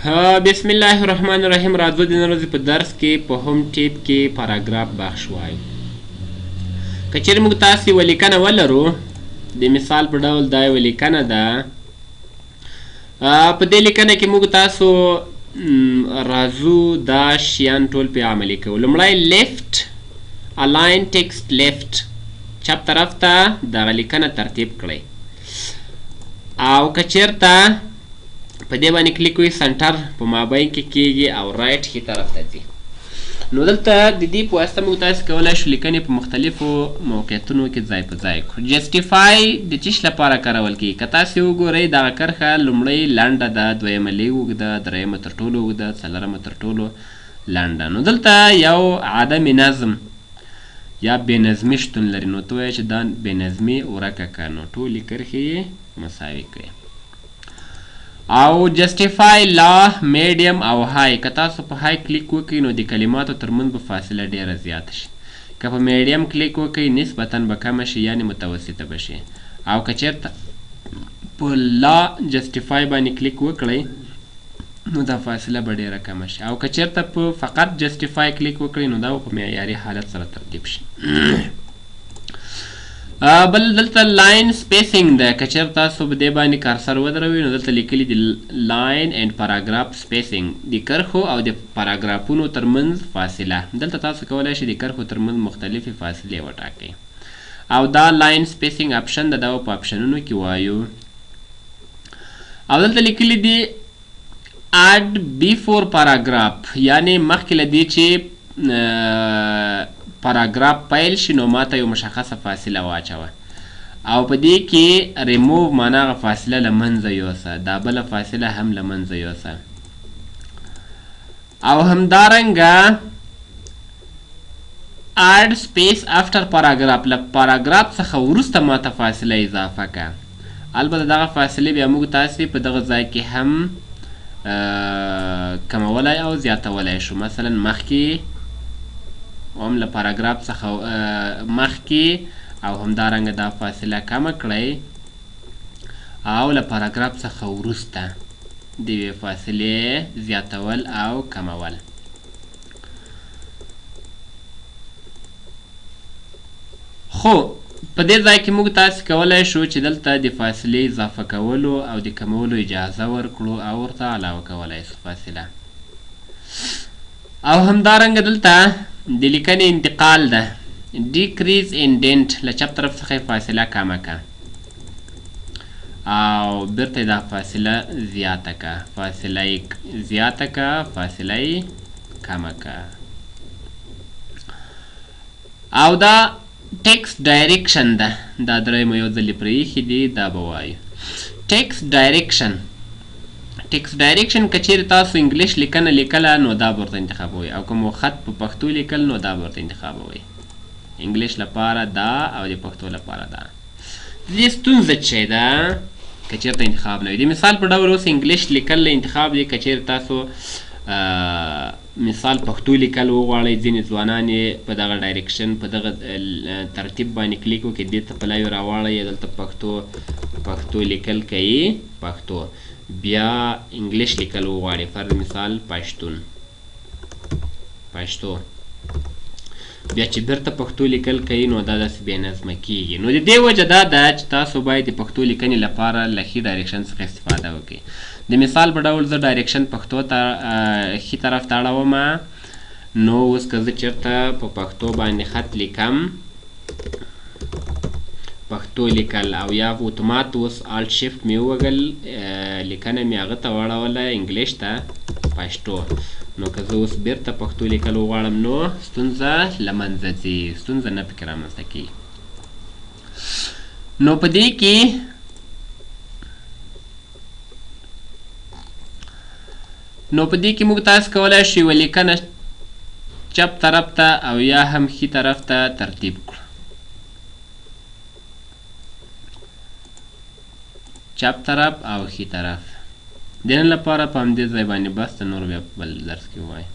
بسم الله الرحمن الرحیم. راځو د نن ورځې په درس کې په هم ټیپ کې پاراګراف بخش وایو. که چیرې موږ تاسې یوه لیکنه ولرو، د مثال په ډول دا یوه لیکنه ده. په دې لیکنه کې موږ تاسو راځو دا شیان ټول پې عملي کوو. لومړی لیفت الاین ټکسټ لیفت، چپ طرف ته دغه لیکنه ترتیب کړئ. او که چیرته په دې باندې کلیک کوئ، سنټر په مابین کې کیږي او رایټ ښي طرف ته ځي. نو دلته د دې په واسطه موږ تاسې کولی شو لیکنې په مختلفو موقعیتونو کې ځای په ځای کړو. جسټیفای د څه شي لپاره کارول کیږي؟ که تاسې وګورئ دغه کرښه لومړۍ لنډه ده، دویمه لږ اوږده، درېیمه تر ټولو اوږده، څلورمه تر ټولو لنډه. نو دلته یو عدم نظم یا بېنظمي شتون لري، نو ته وایه چې دا بېنظمي ورکه کړه، نو ټولې کرښې یې مساوي کړئ. او جسټیفای لا میډیم او های، که تاسو په های کلیک وکړئ نو د کلماتو ترمنځ به فاصله ډیره زیاته شي. که په میډیم کلیک وکړئ نسبتا به کمه شي، یعنې متوسطه به شي. او که چېرته په لا جسټیفای باندې کلیک وکړئ نو دا فاصله به ډیره کمه شي. او که چېرته په فقط جسټیفای کلیک وکړئ نو دا به په معیاري حالت سره ترتیب شي. بل دلته لاین سپیسینګ ده، که چېرته تاسو په دې باندې کارسر ودروئ نو دلته لیکلي دي لاین اینډ پاراګراف سپیسینګ، د کرښو او د پاراګرافونو ترمنځ فاصله. دلته تاسو کولی شئ د کرښو ترمنځ مختلفې فاصلې وټاکئ. او دا لاین سپیسینګ اپشن ده، دا په اپشنونو کې وایو. او دلته لیکلي دي اډ بیفور پاراګراف، یعنې مخکې له دې چې پاراګراف پیل شي نو ماته یو مشخصه فاصله واچوه. او په دې کې ریموو معنا هغه فاصله له منځه یوسه، دا بله فاصله هم له منځه یوسه. او همدارنګه اډ سپیس افټر پاراګراف، له پاراګراف څخه وروسته ماته فاصله اضافه که. البته دغه فاصلې بیا موږ تاسې په دغه ځای کې هم کمولی او زیاتولی شو. مثلا مخکې هم له پاراګراف څخه مخکې او همدارنګه دا فاصله کمه کړئ، او له پاراګراف څخه وروسته د یوې فاصلې زیاتول او کمول. خو په دې ځای کې موږ تاسې کولی شو چې دلته د فاصلې اضافه کولو او د کمولو اجازه ورکړو او ورته علاوه کولی شو فاصله. او همدارنګه دلته د لیکنې انتقال ده، ډیکریز انډنټ، له چپ طرف څخه یې فاصله کمه که او بیرته دا فاصله زیاته که، فاصله یې زیاته که، فاصله یې کمه که. او دا ټکسټ ډایرکشن ده، دا درېیمه یو ځل یې پرېښي دي، دا به وایو ټکسټ ډایرکشن. ټکسټ ډایرکشن که چیرې تاسو انګلیش لیکنه لیکله نو دا به ورته انتخابوئ، او که مو خط په پښتو لیکل نو دا به ورته انتخابوئ. انګلیش لپاره دا او د پښتو لپاره دا. د دې ستونزه چې ده که چیرته انتخاب نه وي، د مثال په ډول اوس انګلیش لیکل انتخاب دی. که چیرې تاسو مثال پښتو لیکل وغواړئ، ځینې ځوانان یې په دغه ډایرکشن په دغه ترتیب باندې کلیک وکړئ، دې ته پلاوی راواړئ، دلته پښتو لیکل کوي پښتو، بیا انګلیش لیکل وغواړئ، فرض مثال پښتون پښتو، بیا چې بیرته پښتو لیکل کوي نو دا داسې بې نظمه کیږي. نو د دې وجه دا ده چې تاسو باید د پښتو لیکنې لپاره له ښي ډایرکشن څخه استفاده وکړئ. د مثال په ډول زه ډایرکشن پښتو ته ښي طرف ته اړومه، نو اوس که زه چېرته په پښتو باندې خط لیکم، پښتو لیکل، او یا اتومات اوس آلټ شفټ مې ووهل، لیکنه مې هغه ته واړوله انګلیش ته پښتو. نو که زه اوس بیرته پښتو لیکل وغواړم نو ستونزه له منځه ځي، ستونزه نه پکې رامنځته کېږي. نو په دې کې موږ تاسو کولی شو یوه لیکنه چپ طرف ته او یا هم ښي طرف ته ترتیب کړو. چپ طرف او ښي طرف. د نن لپاره په همدې ځای باندې بس، نور بیا په بل درس کې ووایو.